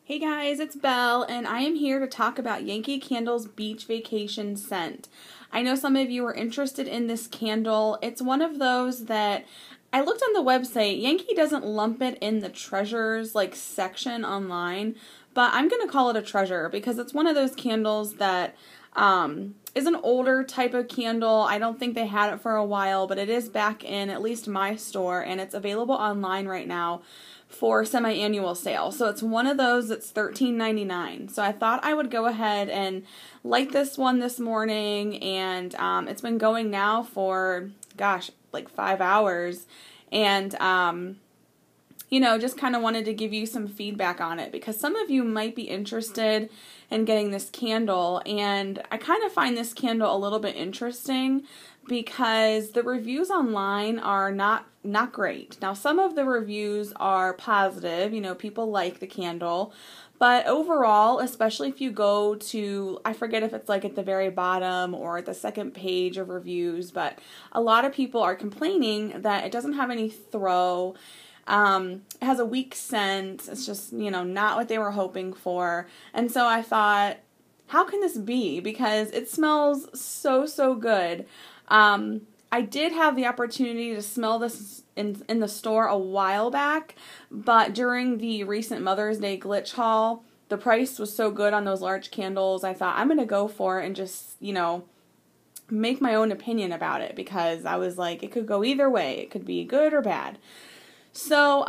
Hey guys, it's Belle, and I am here to talk about Yankee Candle's Beach Vacation Scent. I know some of you are interested in this candle. It's one of those that I looked on the website. Yankee doesn't lump it in the treasures section online, but I'm going to call it a treasure because it's one of those candles that is an older type of candle. I don't think they had it for a while, but it is back in at least my store, and it's available online right now for semi-annual sale. So it's one of those that's $13.99. So I thought I would go ahead and light this one this morning, and it's been going now for, gosh, like 5 hours. And, just kind of wanted to give you some feedback on it because some of you might be interested in getting this candle, and I kind of find this candle a little bit interesting because the reviews online are not great. Now, some of the reviews are positive, people like the candle, but overall, especially if you go to, I forget if it's at the very bottom or at the second page of reviews, but a lot of people are complaining that it doesn't have any throw. It has a weak scent. It's just, not what they were hoping for. And so I thought, how can this be? Because it smells so good. I did have the opportunity to smell this in the store a while back, but during the recent Mother's Day glitch haul, the price was so good on those large candles, I thought I'm going to go for it and just, make my own opinion about it because I was like, it could go either way. It could be good or bad. So,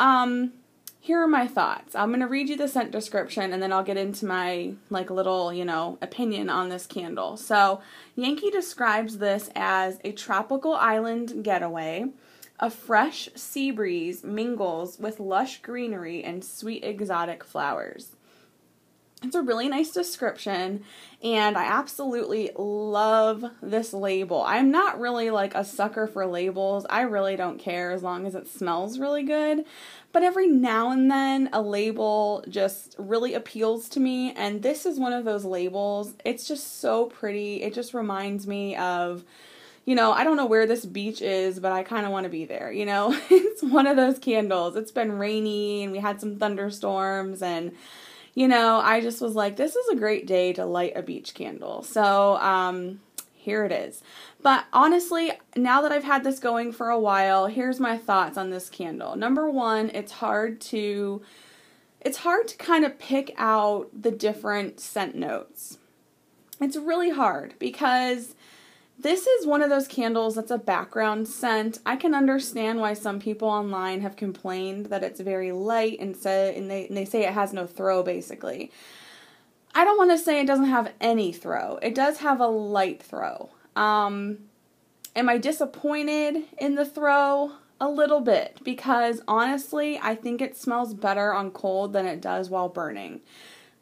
here are my thoughts. I'm going to read you the scent description and then I'll get into my little, opinion on this candle. So, Yankee describes this as a tropical island getaway. A fresh sea breeze mingles with lush greenery and sweet exotic flowers. It's a really nice description, and I absolutely love this label. I'm not really a sucker for labels. I really don't care as long as it smells really good. But every now and then, a label just really appeals to me, and this is one of those labels. It's just so pretty. It just reminds me of, I don't know where this beach is, but I kind of want to be there, It's one of those candles. It's been rainy, and we had some thunderstorms, and I just was like, this is a great day to light a beach candle. So, here it is. But honestly, now that I've had this going for a while, here's my thoughts on this candle. Number one, it's hard to kind of pick out the different scent notes. It's really hard because this is one of those candles that's a background scent. I can understand why some people online have complained that it's very light and they say it has no throw, basically. I don't want to say it doesn't have any throw. It does have a light throw. Am I disappointed in the throw? A little bit, because honestly, I think it smells better on cold than it does while burning.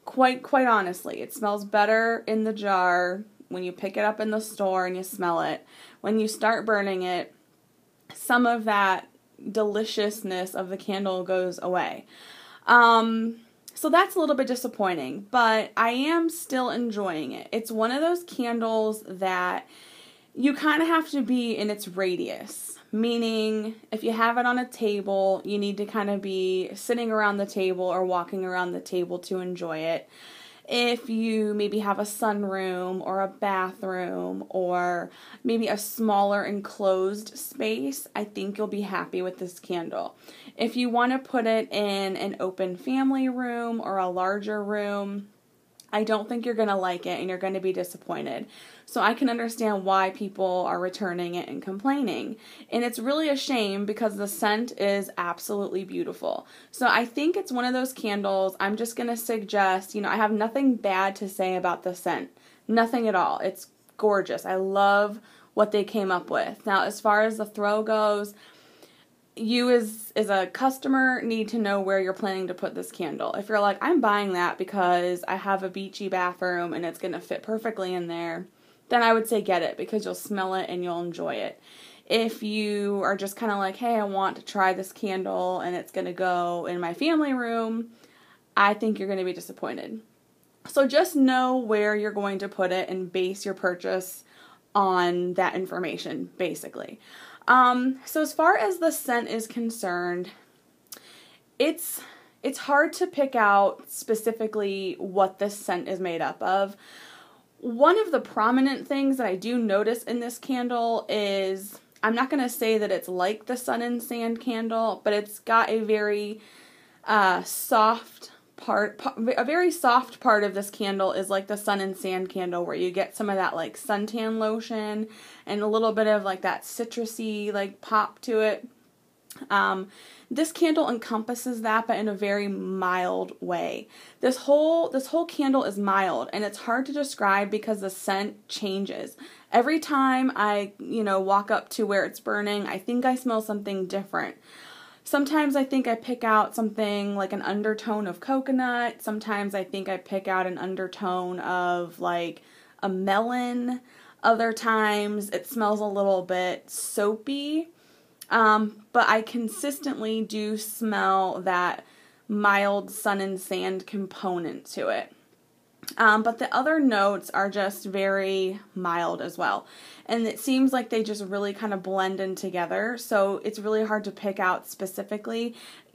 Quite honestly, it smells better in the jar when you pick it up in the store and you smell it. When you start burning it, some of that deliciousness of the candle goes away. So that's a little bit disappointing, but I am still enjoying it. It's one of those candles that you kind of have to be in its radius, meaning if you have it on a table, you need to kind of be sitting around the table or walking around the table to enjoy it. If you maybe have a sunroom or a bathroom or maybe a smaller enclosed space, I think you'll be happy with this candle. If you want to put it in an open family room or a larger room, I don't think you're going to like it and you're going to be disappointed. So I can understand why people are returning it and complaining. And it's really a shame because the scent is absolutely beautiful. So I think it's one of those candles I'm just going to suggest, I have nothing bad to say about the scent. Nothing at all. It's gorgeous. I love what they came up with. Now, as far as the throw goes, you as a customer need to know where you're planning to put this candle. If you're like, I'm buying that because I have a beachy bathroom and it's going to fit perfectly in there, then I would say get it because you'll smell it and you'll enjoy it. If you are just kind of like, hey, I want to try this candle and it's going to go in my family room, I think you're going to be disappointed. So just know where you're going to put it and base your purchase on that information, basically. So as far as the scent is concerned, it's it's hard to pick out specifically what this scent is made up of. One of the prominent things that I do notice in this candle is, I'm not going to say that it's like the Sun and Sand candle, but it's got a very soft part. A very soft part of this candle is like the Sun and Sand candle, where you get some of that like suntan lotion and a little bit of like that citrusy like pop to it. This candle encompasses that, but in a very mild way. This whole candle is mild, and it's hard to describe because the scent changes. Every time I, walk up to where it's burning, I think I smell something different. Sometimes I think I pick out something like an undertone of coconut. Sometimes I think I pick out an undertone of like a melon. Other times it smells a little bit soapy. But I consistently do smell that mild Sun and Sand component to it. But the other notes are just very mild as well. And it seems like they just really kind of blend in together, so it's really hard to pick out specifically.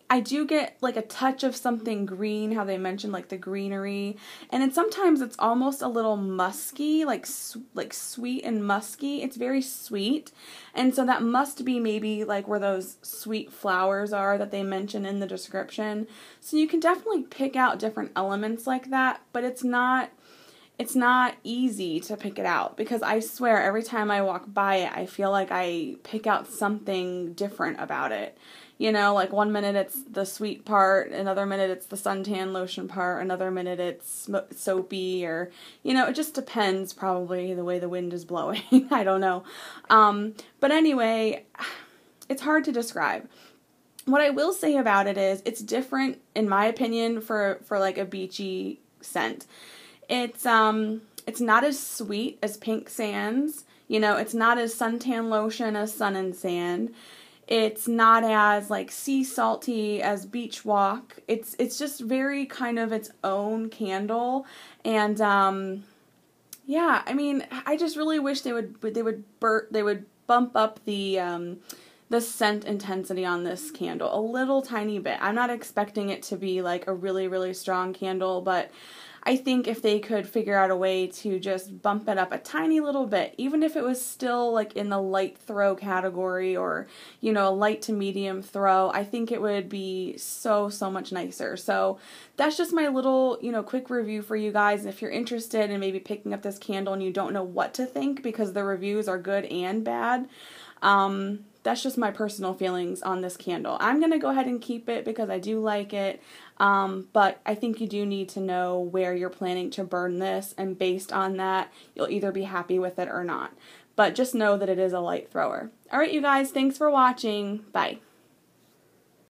I do get like a touch of something green, how they mentioned like the greenery, and sometimes it's almost a little musky, like sweet and musky. It's very sweet, and so that must be maybe like where those sweet flowers are that they mention in the description. So you can definitely pick out different elements like that, but it's not easy to pick it out, because I swear every time I walk by it, I feel like I pick out something different about it. Like one minute it's the sweet part, another minute it's the suntan lotion part, another minute it's soapy, or, it just depends probably the way the wind is blowing. I don't know. But anyway, it's hard to describe. What I will say about it is it's different, in my opinion, for like a beachy scent. It's not as sweet as Pink Sands. It's not as suntan lotion as Sun and Sand. It's not as like sea salty as Beach Walk. It's just very kind of its own candle, and yeah, I mean, I just really wish they would bump up the scent intensity on this candle a little tiny bit. I'm not expecting it to be like a really, really strong candle, but I think if they could figure out a way to just bump it up a tiny little bit, even if it was still like in the light throw category, or, a light to medium throw, I think it would be so much nicer. So that's just my little, quick review for you guys. If you're interested in maybe picking up this candle and you don't know what to think because the reviews are good and bad, that's just my personal feelings on this candle. I'm going to go ahead and keep it because I do like it, but I think you do need to know where you're planning to burn this, and based on that, you'll either be happy with it or not. But just know that it is a light thrower. Alright, you guys, thanks for watching. Bye.